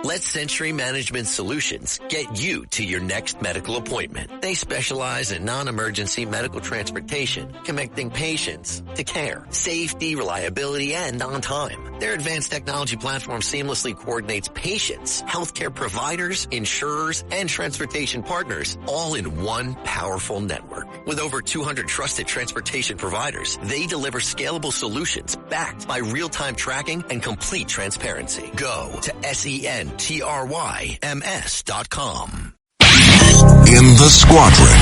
Let Century Management Solutions get you to your next medical appointment. They specialize in non-emergency medical transportation, connecting patients to care, safety, reliability, and on time. Their advanced technology platform seamlessly coordinates patients, healthcare providers, insurers, and transportation partners all in one powerful network. With over 200 trusted transportation providers, they deliver scalable solutions backed by real-time tracking and complete transparency. Go to SENTRYMS.com. In the squadron,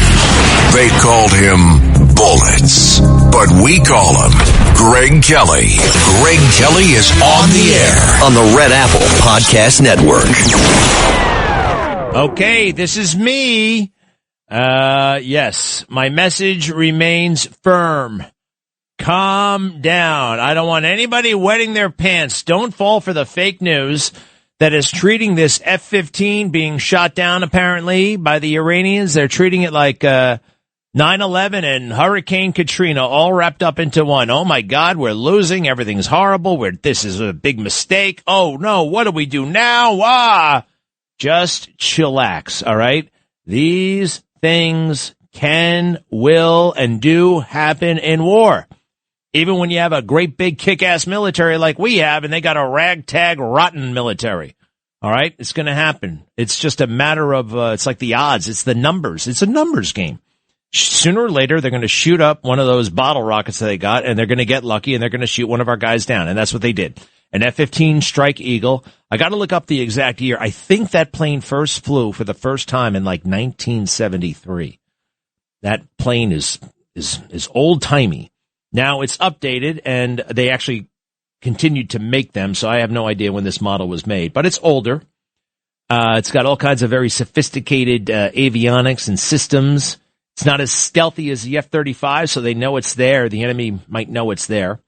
they called him Bullets, but we call him Greg Kelly. Greg Kelly is on the air On the Red Apple Podcast Network. Okay, this is me. Yes, my message remains firm. Calm down. I don't want anybody wetting their pants. Don't fall for the fake news that is treating this F-15 being shot down apparently by the Iranians. They're treating it like 9/11 and Hurricane Katrina all wrapped up into one. Oh my God, we're losing. Everything's horrible. This is a big mistake. Oh no, what do we do now? Just chillax, all right? These things can, will, and do happen in war. Even when you have a great big kick-ass military like we have, and they got a ragtag, rotten military. All right? It's going to happen. It's just a matter of, it's like the odds. It's the numbers. It's a numbers game. Sooner or later, they're going to shoot up one of those bottle rockets that they got, and they're going to get lucky, and they're going to shoot one of our guys down. And that's what they did. An F-15 Strike Eagle. I got to look up the exact year. I think that plane first flew for the first time in like 1973. That plane is old-timey. Now it's updated, and they actually continued to make them, so I have no idea when this model was made. But it's older. It's got all kinds of very sophisticated avionics and systems. It's not as stealthy as the F-35, so they know it's there. The enemy might know it's there.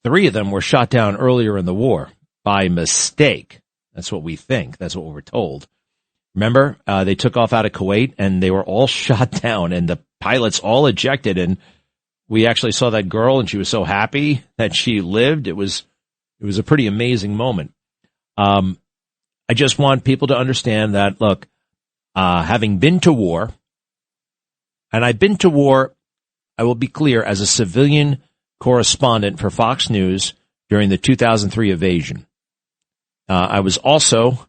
3 of them were shot down earlier in the war by mistake. That's what we think. That's what we're told. Remember, they took off out of Kuwait, and they were all shot down, and the pilots all ejected, and we actually saw that girl, and she was so happy that she lived. It was a pretty amazing moment. I just want people to understand that, look, having been to war, and I've been to war, I will be clear, as a civilian correspondent for Fox News during the 2003 invasion. I was also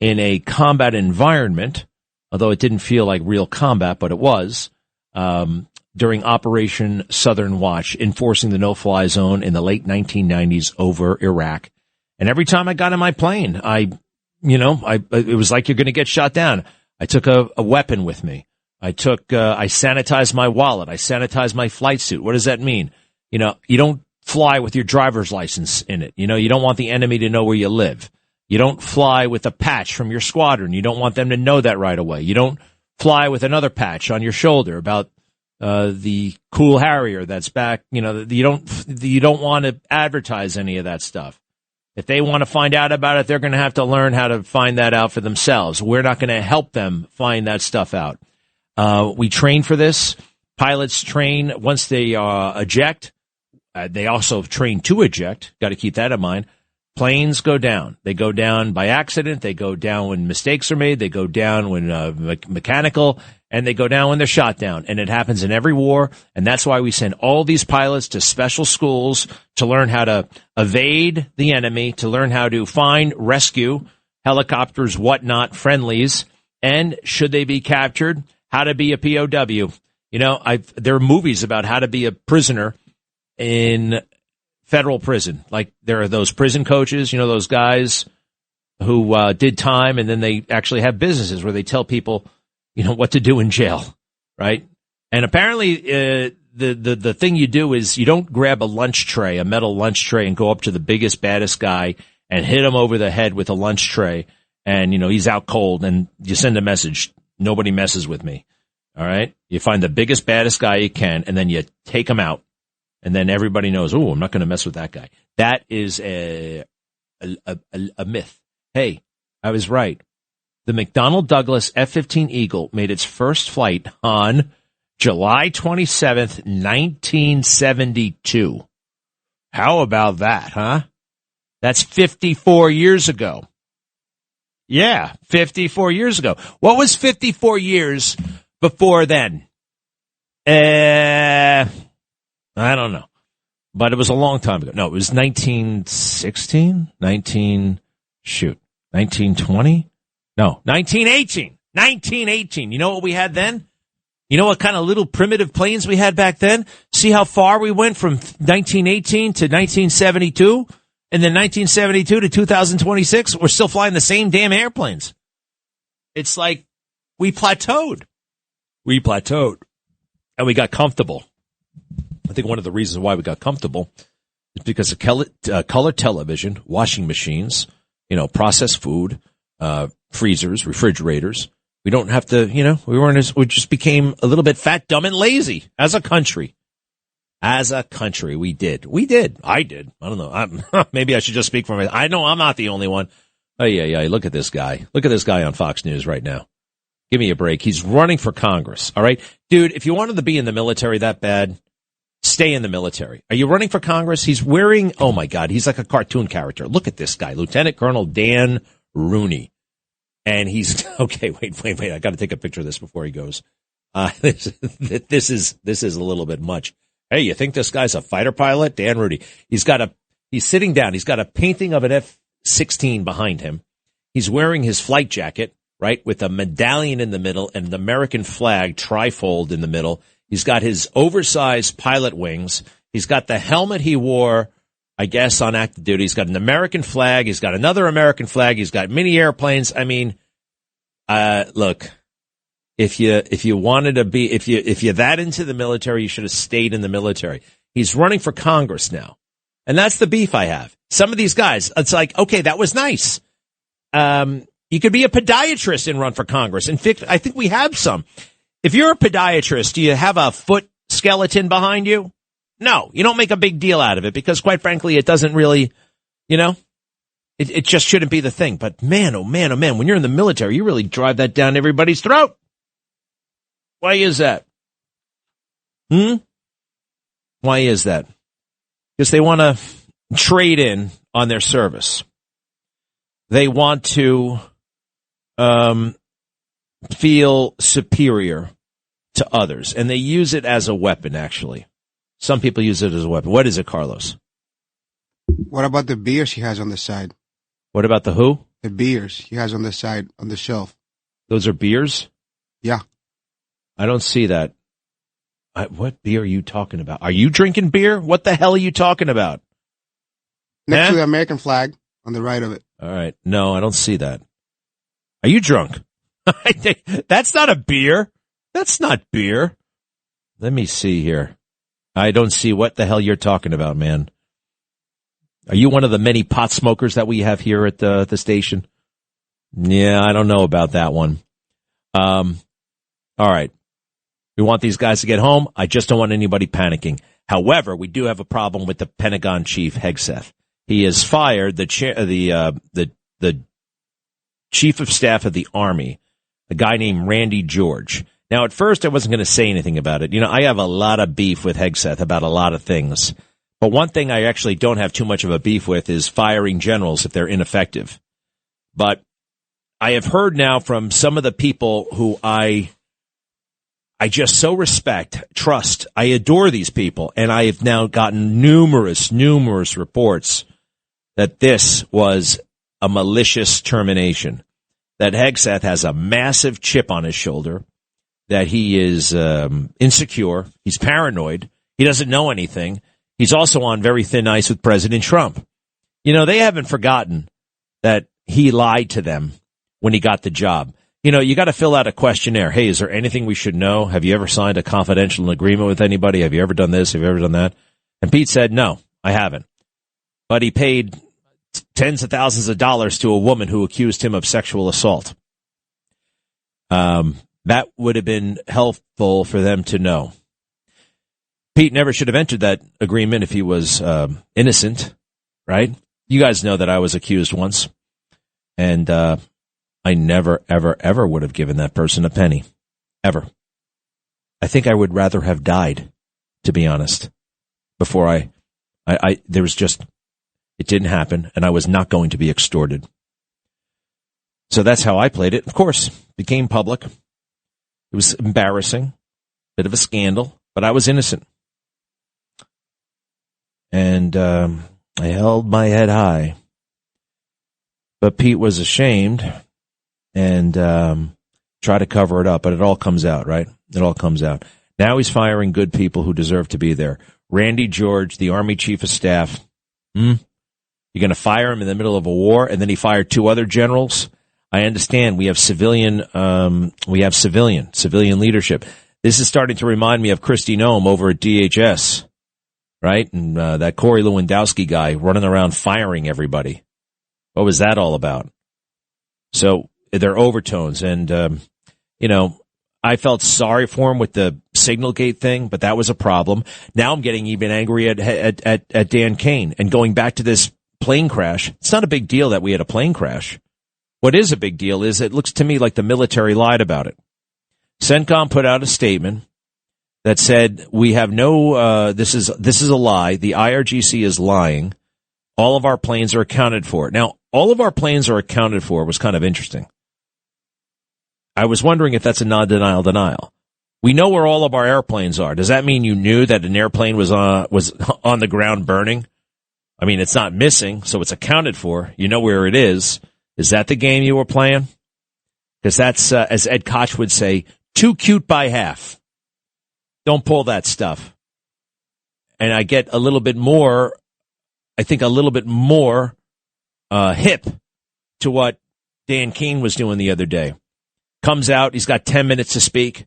in a combat environment, although it didn't feel like real combat, but it was, during Operation Southern Watch, enforcing the no-fly zone in the late 1990s over Iraq. And every time I got in my plane, it was like you're going to get shot down. I took a weapon with me. I sanitized my wallet. I sanitized my flight suit. What does that mean? You don't fly with your driver's license in it. You don't want the enemy to know where you live. You don't fly with a patch from your squadron. You don't want them to know that right away. You don't fly with another patch on your shoulder about the cool Harrier that's back. You don't want to advertise any of that stuff. If they want to find out about it, they're going to have to learn how to find that out for themselves. We're not going to help them find that stuff out. We train for this. Pilots train once they eject. They also train to eject. Got to keep that in mind. Planes go down. They go down by accident. They go down when mistakes are made. They go down when mechanical, and they go down when they're shot down. And it happens in every war. And that's why we send all these pilots to special schools to learn how to evade the enemy, to learn how to find, rescue helicopters, whatnot, friendlies, and should they be captured, how to be a POW. There are movies about how to be a prisoner in federal prison. Like there are those prison coaches, those guys who did time, and then they actually have businesses where they tell people, what to do in jail, right? And apparently the thing you do is you don't grab a lunch tray, a metal lunch tray, and go up to the biggest, baddest guy and hit him over the head with a lunch tray, and, he's out cold, and you send a message, nobody messes with me, all right? You find the biggest, baddest guy you can, and then you take him out. And then everybody knows, I'm not going to mess with that guy. That is a myth. Hey, I was right. The McDonnell Douglas F-15 Eagle made its first flight on July 27th, 1972. How about that, huh? That's 54 years ago. Yeah, 54 years ago. What was 54 years before then? I don't know. But it was a long time ago. No, it was 1916? 1920? No, 1918. 1918. You know what we had then? You know what kind of little primitive planes we had back then? See how far we went from 1918 to 1972? And then 1972 to 2026, we're still flying the same damn airplanes. It's like we plateaued. We plateaued. And we got comfortable. I think one of the reasons why we got comfortable is because of color television, washing machines, processed food, freezers, refrigerators. We don't have to, we just became a little bit fat, dumb, and lazy as a country. As a country, we did. I did. I don't know. Maybe I should just speak for myself. I know I'm not the only one. Oh, yeah. Look at this guy. Look at this guy on Fox News right now. Give me a break. He's running for Congress. All right. Dude, if you wanted to be in the military that bad, stay in the military. Are you running for Congress? He's wearing, oh my God, he's like a cartoon character. Look at this guy, Lieutenant Colonel Dan Rooney. And he's, okay, wait. I got to take a picture of this before he goes. This is a little bit much. Hey, you think this guy's a fighter pilot? Dan Rooney. He's sitting down. He's got a painting of an F-16 behind him. He's wearing his flight jacket, right, with a medallion in the middle and an American flag trifold in the middle. He's got his oversized pilot wings. He's got the helmet he wore, I guess, on active duty. He's got an American flag. He's got another American flag. He's got mini airplanes. I mean, look, if you wanted to be, if you're that into the military, you should have stayed in the military. He's running for Congress now. And that's the beef I have. Some of these guys, it's like, okay, that was nice. You could be a podiatrist and run for Congress. In fact, I think we have some. If you're a podiatrist, do you have a foot skeleton behind you? No, you don't make a big deal out of it because, quite frankly, it doesn't really, it just shouldn't be the thing. But man, oh man, when you're in the military, you really drive that down everybody's throat. Why is that? Why is that? Because they want to trade in on their service. They want to feel superior to others, and they use it as a weapon, actually. Some people use it as a weapon. What is it, Carlos? What about the beers he has on the side? What about the who? The beers he has on the side, on the shelf. Those are beers? Yeah. I don't see that. What beer are you talking about? Are you drinking beer? What the hell are you talking about? Next to the American flag, on the right of it. All right. No, I don't see that. Are you drunk? That's not a beer. That's not beer. Let me see here. I don't see what the hell you're talking about, man. Are you one of the many pot smokers that we have here at the station? Yeah, I don't know about that one. All right. We want these guys to get home. I just don't want anybody panicking. However, we do have a problem with the Pentagon chief, Hegseth. He has fired the chief of staff of the Army, a guy named Randy George. Now, at first, I wasn't going to say anything about it. I have a lot of beef with Hegseth about a lot of things. But one thing I actually don't have too much of a beef with is firing generals if they're ineffective. But I have heard now from some of the people who I just so respect, trust, I adore these people, and I have now gotten numerous reports that this was a malicious termination, that Hegseth has a massive chip on his shoulder, that he is insecure, he's paranoid, he doesn't know anything. He's also on very thin ice with President Trump. They haven't forgotten that he lied to them when he got the job. You got to fill out a questionnaire. Hey, is there anything we should know? Have you ever signed a confidential agreement with anybody? Have you ever done this? Have you ever done that? And Pete said, no, I haven't. But he paid tens of thousands of dollars to a woman who accused him of sexual assault. That would have been helpful for them to know. Pete never should have entered that agreement if he was innocent, right? You guys know that I was accused once. And I never, ever, ever would have given that person a penny. Ever. I think I would rather have died, to be honest, before there was just, it didn't happen, and I was not going to be extorted. So that's how I played it. Of course, became public. It was embarrassing, bit of a scandal, but I was innocent. And I held my head high. But Pete was ashamed and tried to cover it up, but it all comes out, right? It all comes out. Now he's firing good people who deserve to be there. Randy George, the Army Chief of Staff. You're going to fire him in the middle of a war, and then he fired 2 other generals? I understand we have civilian leadership. This is starting to remind me of Kristi Noem over at DHS, right? And that Corey Lewandowski guy running around firing everybody. What was that all about? So they're overtones, and I felt sorry for him with the Signalgate thing, but that was a problem. Now I'm getting even angry at Dan Kane. And going back to this plane crash, it's not a big deal that we had a plane crash. What is a big deal is it looks to me like the military lied about it. CENTCOM put out a statement that said, we have no, this is a lie. The IRGC is lying. All of our planes are accounted for. Now, all of our planes are accounted for was kind of interesting. I was wondering if that's a non-denial denial. We know where all of our airplanes are. Does that mean you knew that an airplane was on the ground burning? I mean, it's not missing, so it's accounted for. You know where it is. Is that the game you were playing? Because that's, as Ed Koch would say, too cute by half. Don't pull that stuff. And I get a little bit more, hip to what Dan Kane was doing the other day. Comes out, he's got 10 minutes to speak.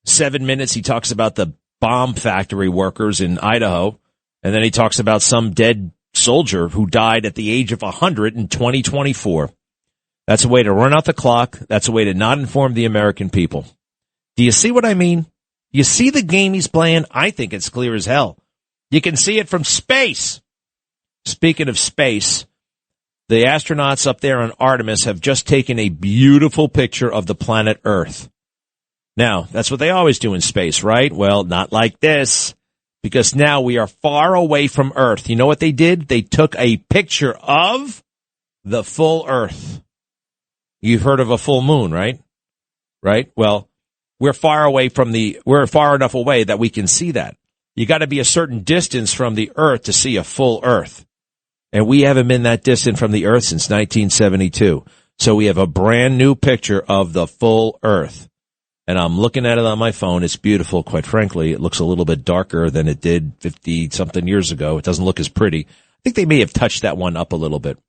7 minutes, he talks about the bomb factory workers in Idaho. And then he talks about some dead soldier who died at the age of 100 in 2024. That's a way to run out the clock. That's a way to not inform the American people. Do you see what I mean? You see the game he's playing? I think it's clear as hell. You can see it from space. Speaking of space, the astronauts up there on Artemis have just taken a beautiful picture of the planet Earth. Now, that's what they always do in space, right? Well, not like this, because now we are far away from Earth. You know what they did? They took a picture of the full Earth. You've heard of a full moon, right? Right? Well, we're far enough away that we can see that. You got to be a certain distance from the Earth to see a full Earth. And we haven't been that distant from the Earth since 1972. So we have a brand new picture of the full Earth. And I'm looking at it on my phone. It's beautiful. Quite frankly, it looks a little bit darker than it did 50-something years ago. It doesn't look as pretty. I think they may have touched that one up a little bit.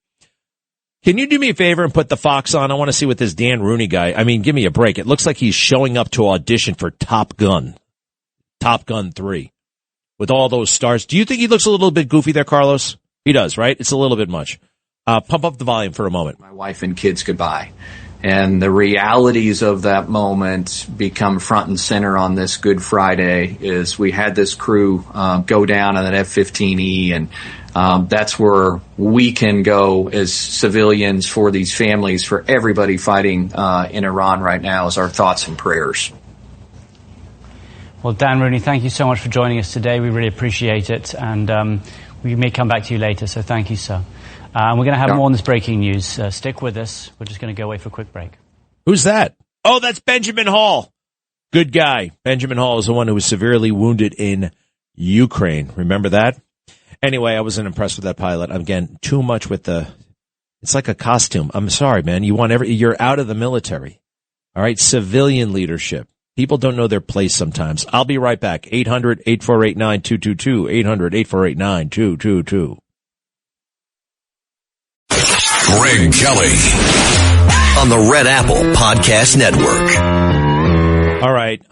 Can you do me a favor and put the Fox on? I want to see what this Dan Rooney guy, give me a break. It looks like he's showing up to audition for Top Gun 3, with all those stars. Do you think he looks a little bit goofy there, Carlos? He does, right? It's a little bit much. Pump up the volume for a moment. My wife and kids goodbye. And the realities of that moment become front and center on this Good Friday. Is we had this crew go down on that F-15E, and that's where we can go as civilians for these families, for everybody fighting in Iran right now, is our thoughts and prayers. Well, Dan Rooney, thank you so much for joining us today. We really appreciate it, and we may come back to you later, so thank you, sir. We're going to have more on this breaking news. Stick with us. We're just going to go away for a quick break. Who's that? Oh, that's Benjamin Hall. Good guy. Benjamin Hall is the one who was severely wounded in Ukraine. Remember that? Anyway, I wasn't impressed with that pilot. Again, too much with it's like a costume. I'm sorry, man. You're out of the military. All right. Civilian leadership. People don't know their place sometimes. I'll be right back. 800-848-9222. 800-848-9222. Greg Kelly on the Red Apple Podcast Network. All right.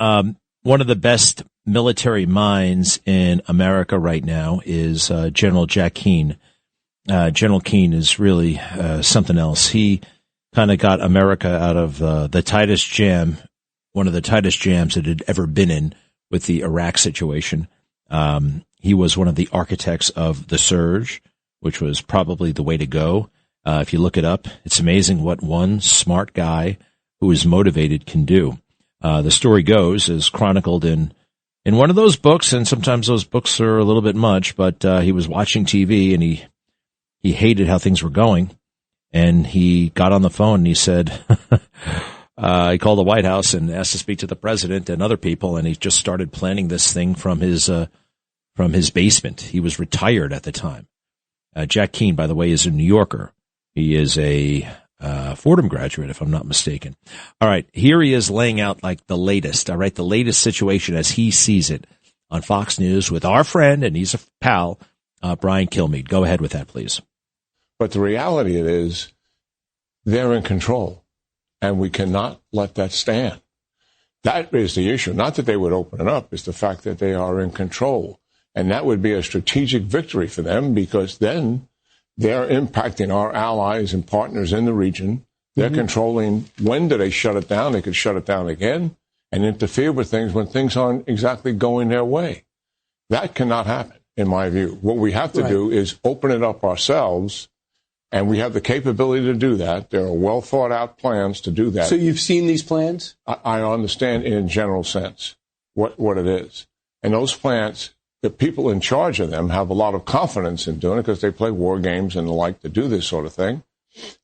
One of the best military minds in America right now is General Jack Keane. General Keane is really something else. He kind of got America out of the tightest jam, one of the tightest jams it had ever been in with the Iraq situation. He was one of the architects of the surge, which was probably the way to go. If you look it up, it's amazing what one smart guy who is motivated can do. The story goes, is chronicled in one of those books, and sometimes those books are a little bit much, but he was watching TV and he hated how things were going. And he got on the phone and he said, he called the White House and asked to speak to the president and other people. And he just started planning this thing from his basement. He was retired at the time. Jack Keane, by the way, is a New Yorker. He is a Fordham graduate, if I'm not mistaken. All right. Here he is laying out like the latest. All right. The latest situation as he sees it on Fox News with our friend, and he's a pal, Brian Kilmeade. Go ahead with that, please. But the reality is they're in control, and we cannot let that stand. That is the issue. Not that they would open it up. It's the fact that they are in control. And that would be a strategic victory for them, because then they're impacting our allies and partners in the region. They're controlling when do they shut it down. They could shut it down again and interfere with things when things aren't exactly going their way. That cannot happen, in my view. What we have to do is open it up ourselves, and we have the capability to do that. There are well thought out plans to do that. So you've seen these plans? I understand in a general sense what it is. And those plans, the people in charge of them have a lot of confidence in doing it because they play war games and the like to do this sort of thing.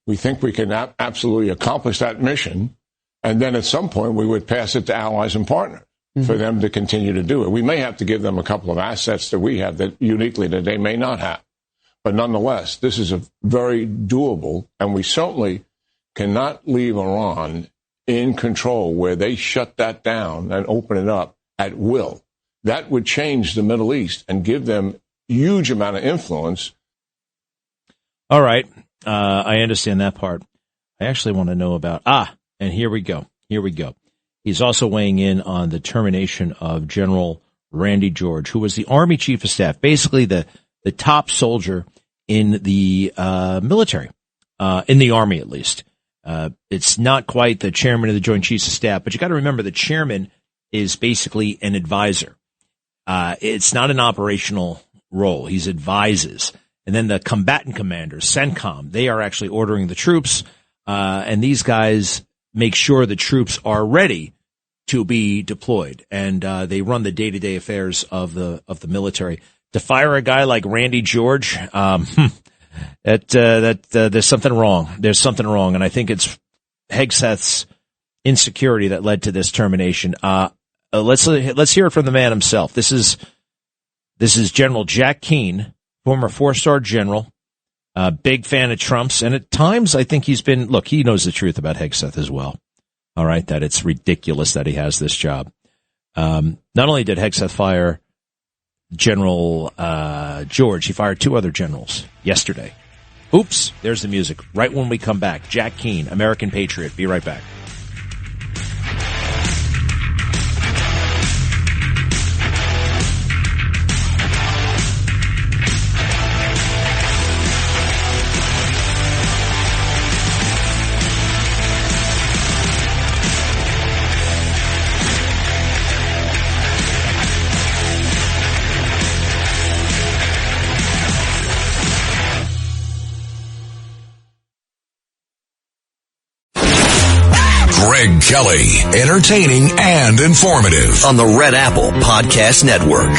We think we can absolutely accomplish that mission. And then at some point we would pass it to allies and partners for them to continue to do it. We may have to give them a couple of assets that we have that uniquely that they may not have. But nonetheless, this is a very doable, and we certainly cannot leave Iran in control where they shut that down and open it up at will. That would change the Middle East and give them huge amount of influence. All right. I understand that part. I actually want to know about, and here we go. He's also weighing in on the termination of General Randy George, who was the Army Chief of Staff, basically the top soldier in the military, in the Army at least. It's not quite the chairman of the Joint Chiefs of Staff, but you got to remember the chairman is basically an advisor. It's not an operational role. He advises. And then the combatant commanders, CENTCOM, they are actually ordering the troops, and these guys make sure the troops are ready to be deployed, and they run the day-to-day affairs of the military. To fire a guy like Randy George, there's something wrong. There's something wrong, and I think it's Hegseth's insecurity that led to this termination. Let's hear it from the man himself. This is General Jack Keane, former 4-star general, big fan of Trump's, and at times I think he knows the truth about Hegseth as well. All right, that it's ridiculous that he has this job. Not only did Hegseth fire General George, he fired 2 other generals yesterday. Oops, there's the music. Right when we come back, Jack Keane, American Patriot. Be right back. Greg Kelly, entertaining and informative on the Red Apple Podcast Network.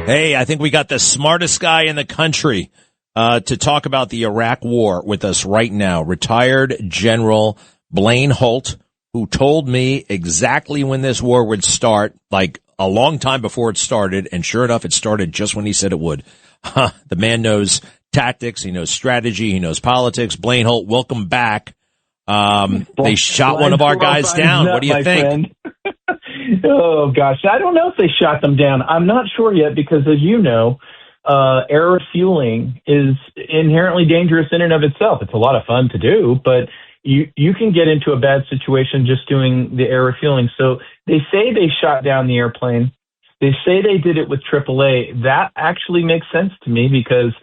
Hey, I think we got the smartest guy in the country to talk about the Iraq War with us right now. Retired General Blaine Holt, who told me exactly when this war would start, like a long time before it started, and sure enough, it started just when he said it would. The man knows tactics, he knows strategy, he knows politics. Blaine Holt, welcome back. They shot one of our guys down. What do you think? Oh, gosh. I don't know if they shot them down. I'm not sure yet because, as you know, air refueling is inherently dangerous in and of itself. It's a lot of fun to do, but you can get into a bad situation just doing the air refueling. So they say they shot down the airplane. They say they did it with AAA. That actually makes sense to me because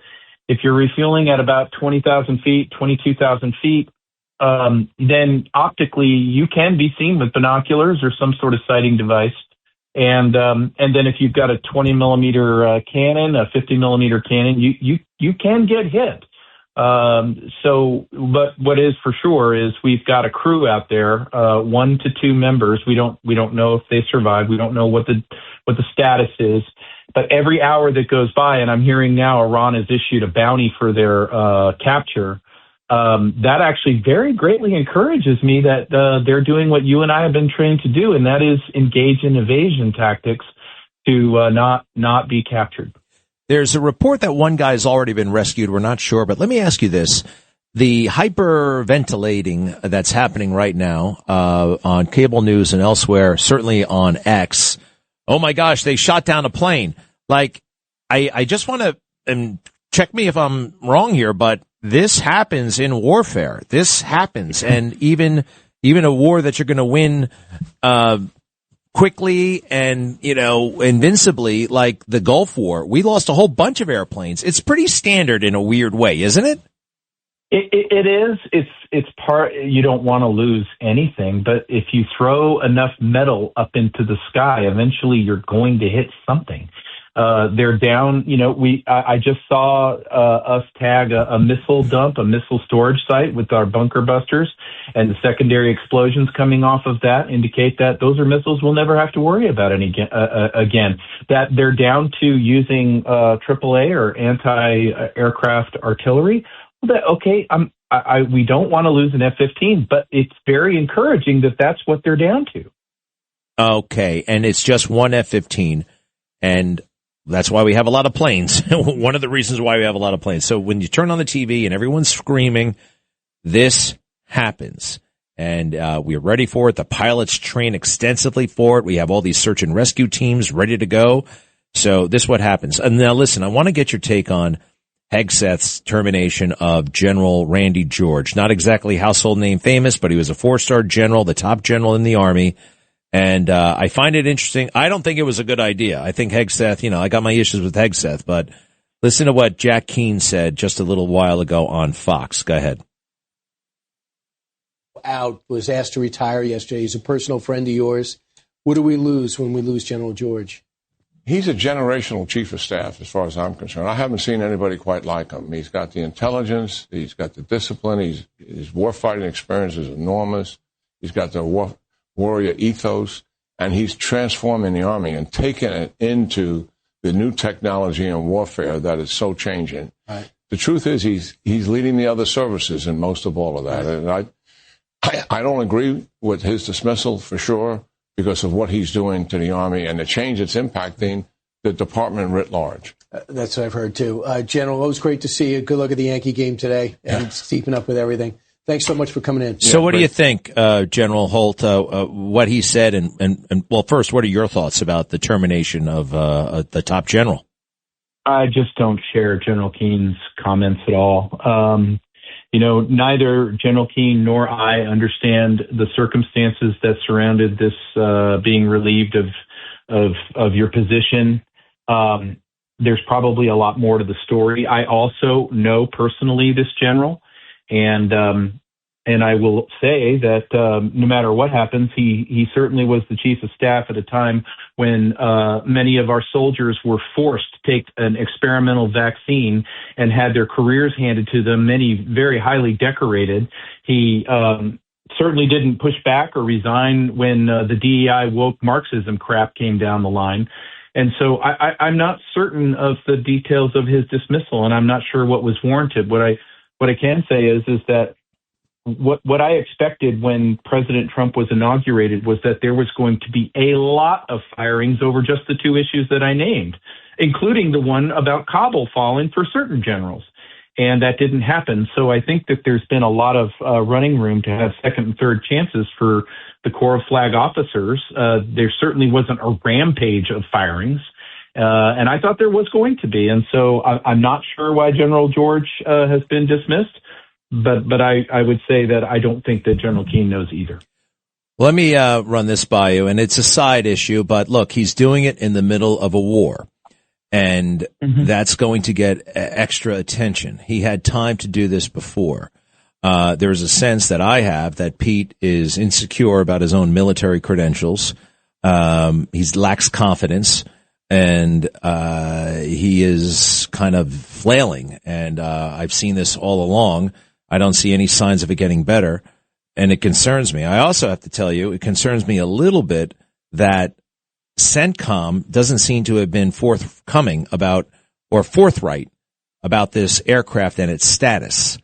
if you're refueling at about 20,000 feet, 22,000 feet, then optically you can be seen with binoculars or some sort of sighting device. And then if you've got a 20 millimeter cannon, a 50 millimeter cannon, you can get hit. But what is for sure is we've got a crew out there, 1 to 2 members. We don't know if they survived. We don't know what the status is. But every hour that goes by, and I'm hearing now Iran has issued a bounty for their capture. that actually very greatly encourages me that they're doing what you and I have been trained to do, and that is engage in evasion tactics to not be captured. There's a report that one guy's already been rescued. We're not sure, but let me ask you this. The hyperventilating that's happening right now on cable news and elsewhere, certainly on X, oh my gosh, they shot down a plane. Like, I just want to, and check me if I'm wrong here, but this happens in warfare. This happens. And even a war that you're going to win quickly and, invincibly, like the Gulf War, we lost a whole bunch of airplanes. It's pretty standard in a weird way, isn't it? It is. It's part. You don't want to lose anything, but if you throw enough metal up into the sky, eventually you're going to hit something. They're down. I just saw us tag a missile dump, a missile storage site with our bunker busters, and the secondary explosions coming off of that indicate that those are missiles we'll never have to worry about again. That they're down to using AAA or anti-aircraft artillery. Okay, we don't want to lose an F-15, but it's very encouraging that that's what they're down to. Okay, and it's just one F-15, and that's why we have a lot of planes. One of the reasons why we have a lot of planes. So when you turn on the TV and everyone's screaming, this happens. And we're ready for it. The pilots train extensively for it. We have all these search and rescue teams ready to go. So this is what happens. And now listen, I want to get your take on Hegseth's termination of General Randy George. Not exactly household name famous, but he was a 4-star general, the top general in the Army. And I find it interesting. I don't think it was a good idea. I think Hegseth, I got my issues with Hegseth, but listen to what Jack Keane said just a little while ago on Fox. Go ahead. Was asked to retire yesterday. He's a personal friend of yours. What do we lose when we lose General George? He's a generational chief of staff, as far as I'm concerned. I haven't seen anybody quite like him. He's got the intelligence. He's got the discipline. His warfighting experience is enormous. He's got the warrior ethos, and he's transforming the Army and taking it into the new technology and warfare that is so changing. Right. The truth is he's leading the other services in most of all of that. Right. And I don't agree with his dismissal for sure, because of what he's doing to the Army and the change it's impacting the department writ large. That's what I've heard, too. General, it was great to see you. Good luck at the Yankee game today and keeping up with everything. Thanks so much for coming in. So what do you think, General Holt, what he said? And well, first, what are your thoughts about the termination of the top general? I just don't share General Keene's comments at all. Neither General Keene nor I understand the circumstances that surrounded this being relieved of your position. There's probably a lot more to the story. I also know personally this general, and I will say that no matter what happens, he certainly was the chief of staff at a time when many of our soldiers were forced to take an experimental vaccine and had their careers handed to them, many very highly decorated. He certainly didn't push back or resign when the DEI woke Marxism crap came down the line. And so I'm not certain of the details of his dismissal, and I'm not sure what was warranted. What I can say is that what I expected when President Trump was inaugurated was that there was going to be a lot of firings over just the two issues that I named, including the one about Kabul falling for certain generals. And that didn't happen. So I think that there's been a lot of running room to have second and third chances for the Corps of Flag officers. There certainly wasn't a rampage of firings. And I thought there was going to be. And so I'm not sure why General George has been dismissed. But I would say that I don't think that General Keene knows either. Let me run this by you, and it's a side issue, but look, he's doing it in the middle of a war, and that's going to get extra attention. He had time to do this before. There's a sense that I have that Pete is insecure about his own military credentials. He lacks confidence, and he is kind of flailing, and I've seen this all along. I don't see any signs of it getting better, and it concerns me. I also have to tell you, it concerns me a little bit that CENTCOM doesn't seem to have been forthright about this aircraft and its status.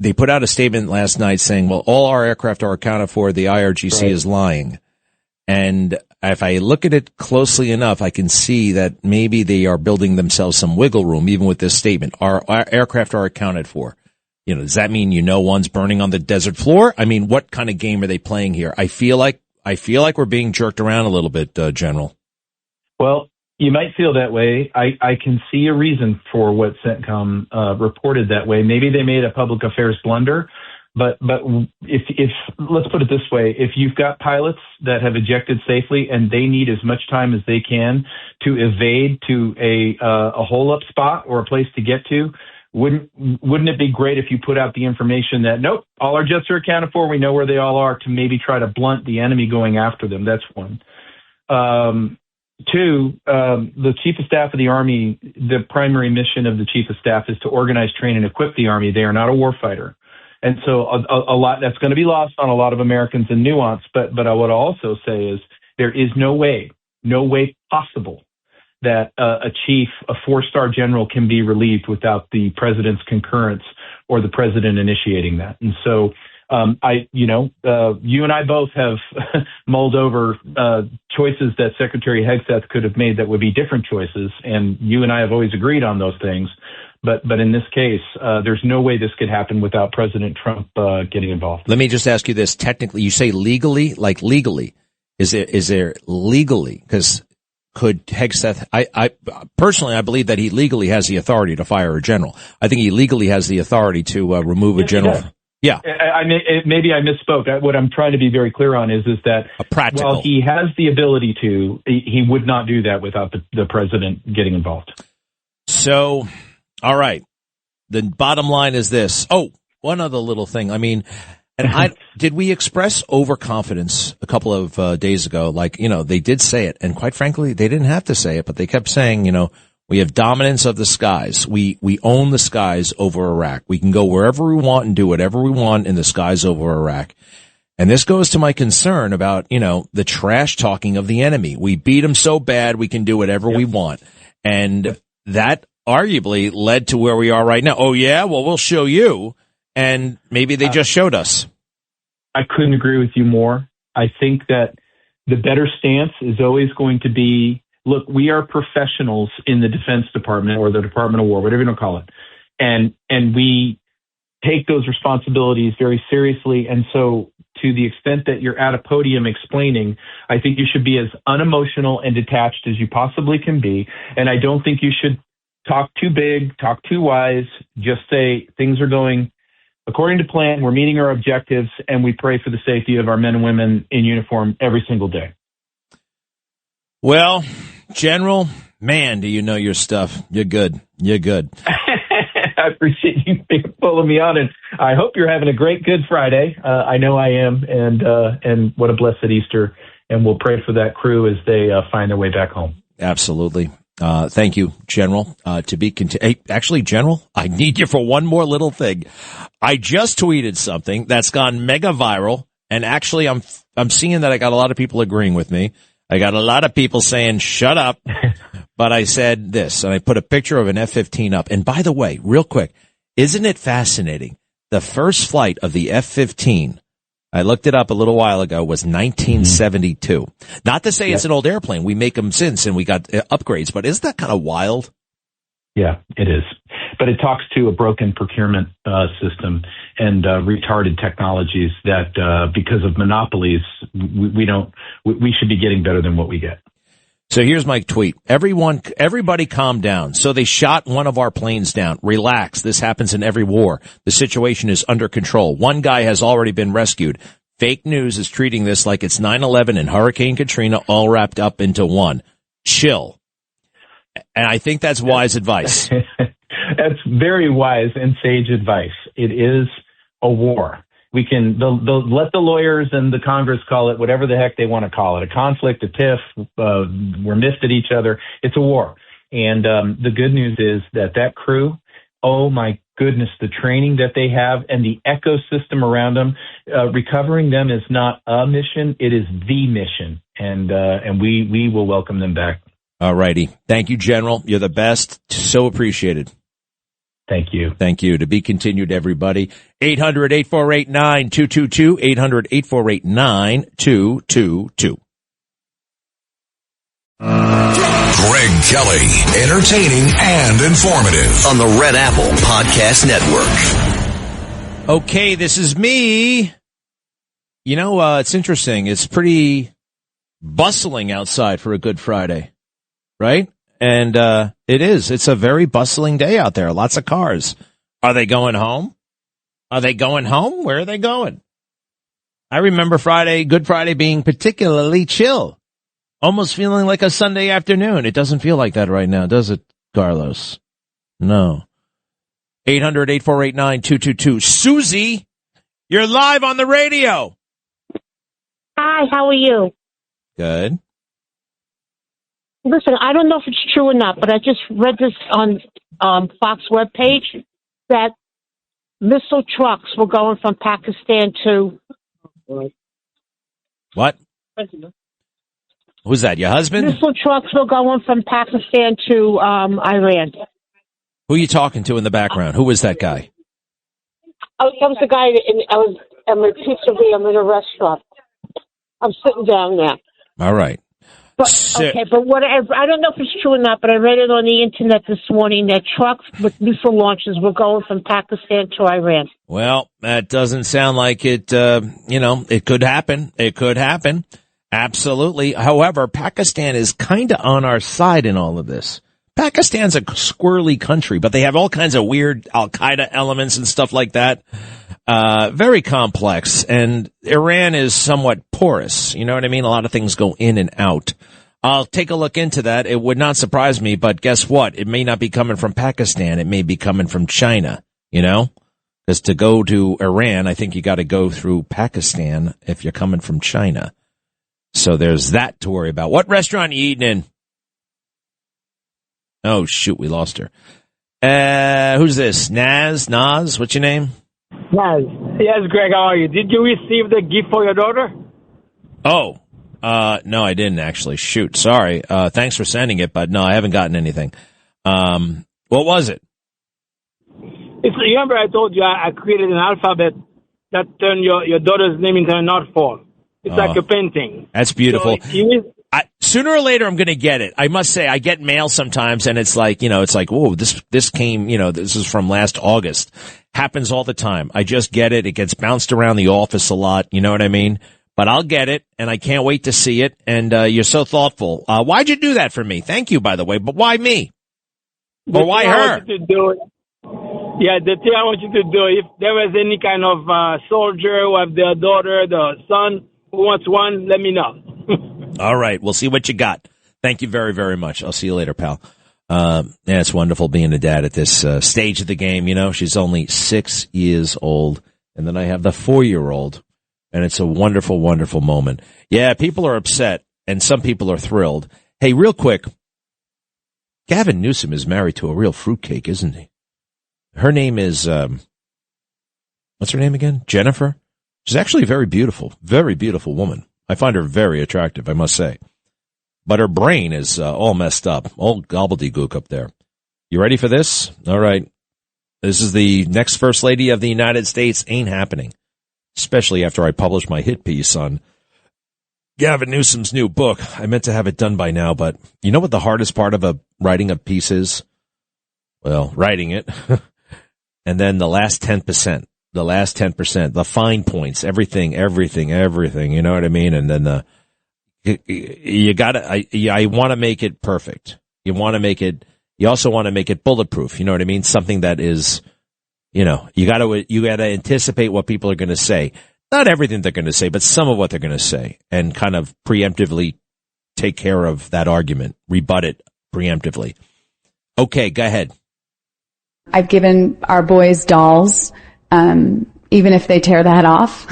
They put out a statement last night saying, well, all our aircraft are accounted for. The IRGC is lying. And if I look at it closely enough, I can see that maybe they are building themselves some wiggle room, even with this statement. Our aircraft are accounted for. Does that mean one's burning on the desert floor? I mean, what kind of game are they playing here? I feel like we're being jerked around a little bit, General. Well, you might feel that way. I can see a reason for what CENTCOM reported that way. Maybe they made a public affairs blunder. But if let's put it this way, if you've got pilots that have ejected safely and they need as much time as they can to evade to a hole-up spot or a place to get to, wouldn't it be great if you put out the information that, nope, all our jets are accounted for, we know where they all are, to maybe try to blunt the enemy going after them? That's one. Two, the Chief of Staff of the Army, the primary mission of the Chief of Staff is to organize, train, and equip the Army. They are not a warfighter. And so a lot that's going to be lost on a lot of Americans in nuance. But I would also say is there is no way possible that a chief, a 4-star general, can be relieved without the president's concurrence or the president initiating that. And so you and I both have mulled over choices that Secretary Hegseth could have made that would be different choices. And you and I have always agreed on those things. But in this case, there's no way this could happen without President Trump getting involved. Let me just ask you this. Technically, you say legally, like legally. Is there legally? Because could Hegseth, I personally, I believe that he legally has the authority to fire a general. I think he legally has the authority to remove a general. Yeah. Maybe I misspoke. What I'm trying to be very clear on is that while he has the ability to, he would not do that without the president getting involved. So... all right. The bottom line is this. Oh, one other little thing. I mean, did we express overconfidence a couple of days ago? Like, they did say it. And quite frankly, they didn't have to say it, but they kept saying, we have dominance of the skies. We own the skies over Iraq. We can go wherever we want and do whatever we want in the skies over Iraq. And this goes to my concern about, the trash talking of the enemy. We beat them so bad we can do whatever we want. And that arguably led to where we are right now. Oh, yeah? Well, we'll show you. And maybe they just showed us. I couldn't agree with you more. I think that the better stance is always going to be, look, we are professionals in the Defense Department or the Department of War, whatever you want to call it. And we take those responsibilities very seriously. And so to the extent that you're at a podium explaining, I think you should be as unemotional and detached as you possibly can be. And I don't think you should talk too big, talk too wise, just say things are going according to plan, we're meeting our objectives, and we pray for the safety of our men and women in uniform every single day. Well, General, man, do you know your stuff. You're good. You're good. I appreciate you pulling me on, and I hope you're having a great Good Friday. I know I am, and what a blessed Easter, and we'll pray for that crew as they find their way back home. Absolutely. Thank you, General. Actually, General, I need you for one more little thing. I just tweeted something that's gone mega viral, and actually, I'm seeing that I got a lot of people agreeing with me. I got a lot of people saying, shut up. But I said this, and I put a picture of an F-15 up. And by the way, real quick, isn't it fascinating? The first flight of the F-15, I looked it up a little while ago, was 1972. Not to say it's an old airplane. We make them since, and we got upgrades. But isn't that kind of wild? Yeah, it is. But it talks to a broken procurement system and retarded technologies that because of monopolies, we should be getting better than what we get. So here's my tweet. Everybody calm down. So they shot one of our planes down. Relax. This happens in every war. The situation is under control. One guy has already been rescued. Fake news is treating this like it's 9/11 and Hurricane Katrina all wrapped up into one. Chill. And I think that's wise advice. That's very wise and sage advice. It is a war. We can they'll let the lawyers and the Congress call it whatever the heck they want to call it, a conflict, a tiff, we're miffed at each other. It's a war. And the good news is that crew, oh my goodness, the training that they have and the ecosystem around them, recovering them is not a mission, it is the mission. And we will welcome them back. All righty. Thank you, General. You're the best. So appreciated. Thank you. Thank you. To be continued, everybody. 800-848-9222. 800-848-9222. Greg Kelly, entertaining and informative on the Red Apple Podcast Network. Okay, this is me. You know, it's interesting. It's pretty bustling outside for a Good Friday, right? And it is. It's a very bustling day out there. Lots of cars. Are they going home? Are they going home? Where are they going? I remember Good Friday being particularly chill. Almost feeling like a Sunday afternoon. It doesn't feel like that right now, does it, Carlos? No. 800-848-9222. Susie, you're live on the radio. Hi, how are you? Good. Listen, I don't know if it's true or not, but I just read this on Fox webpage that missile trucks were going from Pakistan to... What? Who's that, your husband? Missile trucks were going from Pakistan to Iran. Who are you talking to in the background? Who was that guy? Oh, that was the guy, I'm a pizzeria, I'm in a restaurant. I'm sitting down there. All right. But, okay, but whatever. I don't know if it's true or not, but I read it on the internet this morning that trucks with missile launches were going from Pakistan to Iran. Well, that doesn't sound like it, it could happen. It could happen. Absolutely. However, Pakistan is kind of on our side in all of this. Pakistan's a squirrely country, but they have all kinds of weird Al-Qaeda elements and stuff like that. Very complex. And Iran is somewhat porous. You know what I mean? A lot of things go in and out. I'll take a look into that. It would not surprise me, but guess what? It may not be coming from Pakistan. It may be coming from China, you know? Because to go to Iran, I think you got to go through Pakistan if you're coming from China. So there's that to worry about. What restaurant are you eating in? Oh, shoot, we lost her. Who's this? Naz? What's your name? Naz. Yes, Greg, how are you? Did you receive the gift for your daughter? Oh, no, I didn't actually. Shoot, sorry. Thanks for sending it, but no, I haven't gotten anything. What was it? Remember I told you I created an alphabet that turned your daughter's name into an art form. It's like a painting. That's beautiful. So sooner or later, I'm going to get it. I must say, I get mail sometimes, and it's like, whoa, this came, this is from last August. Happens all the time. I just get it. It gets bounced around the office a lot. You know what I mean? But I'll get it, and I can't wait to see it. And you're so thoughtful. Why'd you do that for me? Thank you, by the way. But why me? Or why her? The thing I want you to do, if there was any kind of soldier who have their daughter, the son, who wants one, let me know. All right. We'll see what you got. Thank you very, very much. I'll see you later, pal. It's wonderful being a dad at this stage of the game. She's only 6 years old. And then I have the 4-year-old. And it's a wonderful, wonderful moment. Yeah, people are upset. And some people are thrilled. Hey, real quick. Gavin Newsom is married to a real fruitcake, isn't he? Her name is, what's her name again? Jennifer? She's actually a very beautiful woman. I find her very attractive, I must say. But her brain is all messed up, all gobbledygook up there. You ready for this? All right. This is the next First Lady of the United States. Ain't happening. Especially after I published my hit piece on Gavin Newsom's new book. I meant to have it done by now, but you know what the hardest part of writing a piece is? Well, writing it. And then the last 10%. The last 10%, the fine points, everything, you know what I mean? And then I want to make it perfect. You also want to make it bulletproof, you know what I mean? Something that is, you gotta anticipate what people are going to say. Not everything they're going to say, but some of what they're going to say, and kind of preemptively take care of that argument, rebut it preemptively. Okay, go ahead. I've given our boys dolls. Even if they tear the head off,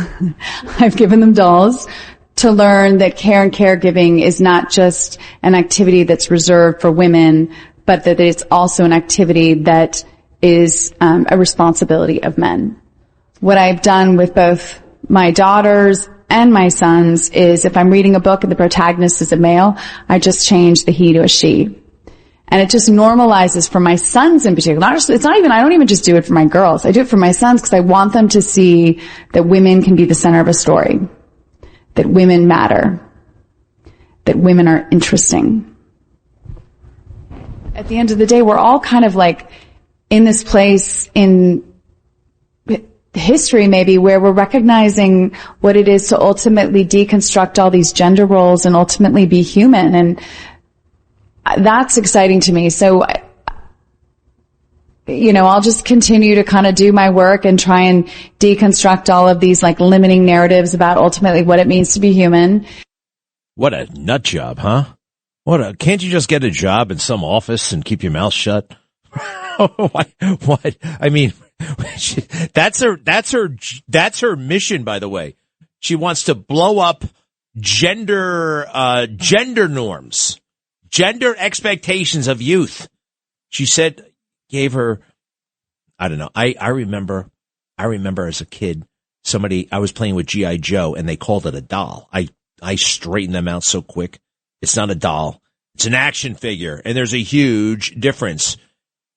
I've given them dolls to learn that care and caregiving is not just an activity that's reserved for women, but that it's also an activity that is a responsibility of men. What I've done with both my daughters and my sons is if I'm reading a book and the protagonist is a male, I just change the he to a she. And it just normalizes for my sons in particular. I don't even just do it for my girls. I do it for my sons because I want them to see that women can be the center of a story, that women matter, that women are interesting. At the end of the day, we're all kind of like in this place in history maybe where we're recognizing what it is to ultimately deconstruct all these gender roles and ultimately be human. And that's exciting to me. So, I'll just continue to kind of do my work and try and deconstruct all of these like limiting narratives about ultimately what it means to be human. What a nut job, huh? Can't you just get a job in some office and keep your mouth shut? What? I mean, that's her mission, by the way. She wants to blow up gender norms, gender expectations of youth. She said, gave her, I don't know. I remember as a kid, I was playing with G.I. Joe and they called it a doll. I straightened them out so quick. It's not a doll. It's an action figure. And there's a huge difference.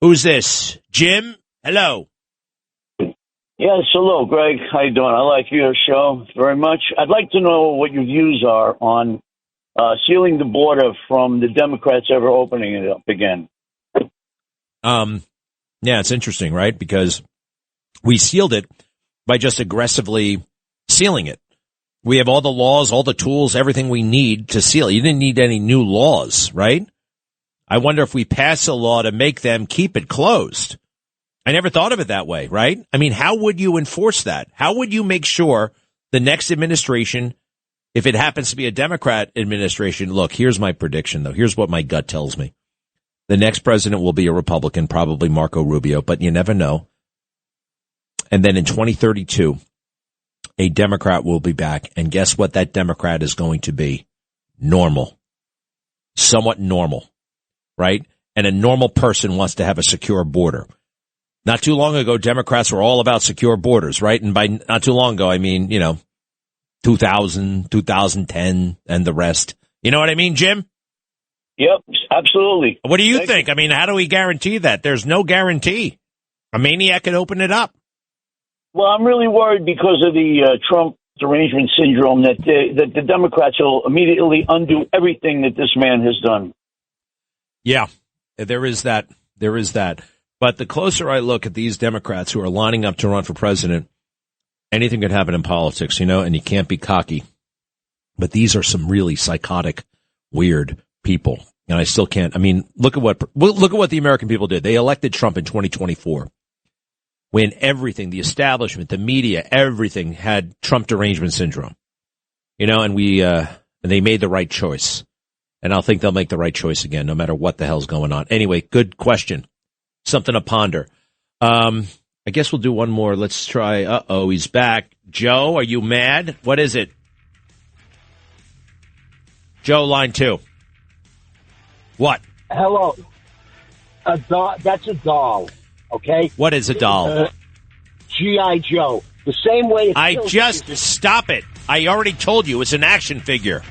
Who's this? Jim? Hello. Yes, hello, Greg. How you doing? I like your show very much. I'd like to know what your views are on sealing the border from the Democrats ever opening it up again. Yeah, it's interesting, right? Because we sealed it by just aggressively sealing it. We have all the laws, all the tools, everything we need to seal. You didn't need any new laws, right? I wonder if we pass a law to make them keep it closed. I never thought of it that way, right? I mean, how would you enforce that? How would you make sure the next administration, if it happens to be a Democrat administration, look, here's my prediction, though. Here's what my gut tells me. The next president will be a Republican, probably Marco Rubio, but you never know. And then in 2032, a Democrat will be back. And guess what that Democrat is going to be? Normal. Somewhat normal, right? And a normal person wants to have a secure border. Not too long ago, Democrats were all about secure borders, right? And by not too long ago, I mean, 2000, 2010, and the rest. You know what I mean, Jim? Yep, absolutely. What do you think? I mean, how do we guarantee that? There's no guarantee. A maniac could open it up. Well, I'm really worried because of the Trump derangement syndrome that the Democrats will immediately undo everything that this man has done. Yeah, there is that. There is that. But the closer I look at these Democrats who are lining up to run for president, anything could happen in politics, and you can't be cocky. But these are some really psychotic, weird people. And I still can't. I mean, look at what the American people did. They elected Trump in 2024. When everything, the establishment, the media, everything had Trump derangement syndrome, and they made the right choice. And I'll think they'll make the right choice again, no matter what the hell's going on. Anyway, good question. Something to ponder. I guess we'll do one more. Let's try. He's back. Joe, are you mad? What is it? Joe, line 2. What? Hello. A doll. That's a doll. Okay. What is a doll? G.I. Joe. The same way. Stop it. I already told you it's an action figure,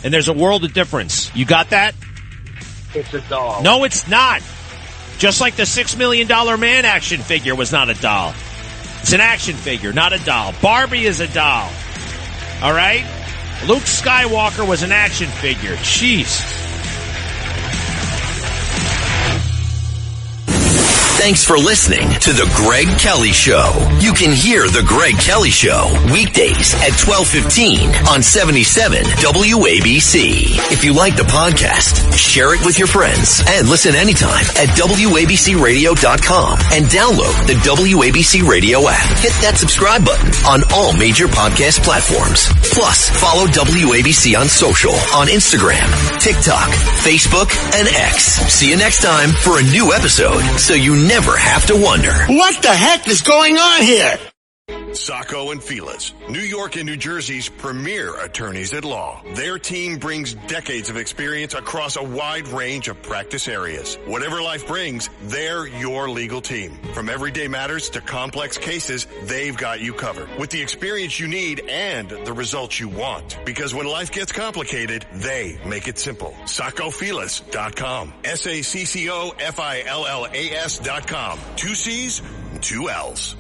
and there's a world of difference. You got that? It's a doll. No, it's not. Just like the $6 Million Man action figure was not a doll. It's an action figure, not a doll. Barbie is a doll. All right? Luke Skywalker was an action figure. Jeez. Thanks for listening to The Greg Kelly Show. You can hear The Greg Kelly Show weekdays at 12:15 on 77 WABC. If you like the podcast, share it with your friends and listen anytime at WABCRadio.com and download the WABC Radio app. Hit that subscribe button on all major podcast platforms. Plus, follow WABC on social on Instagram, TikTok, Facebook, and X. See you next time for a new episode so you never have to wonder. What the heck is going on here? Sacco and Feliz, New York and New Jersey's premier attorneys at law. Their team brings decades of experience across a wide range of practice areas. Whatever life brings, they're your legal team. From everyday matters to complex cases, they've got you covered with the experience you need and the results you want. Because when life gets complicated, they make it simple. SaccoFeliz.com. SACCOFILLAS.com. 2 C's, 2 L's.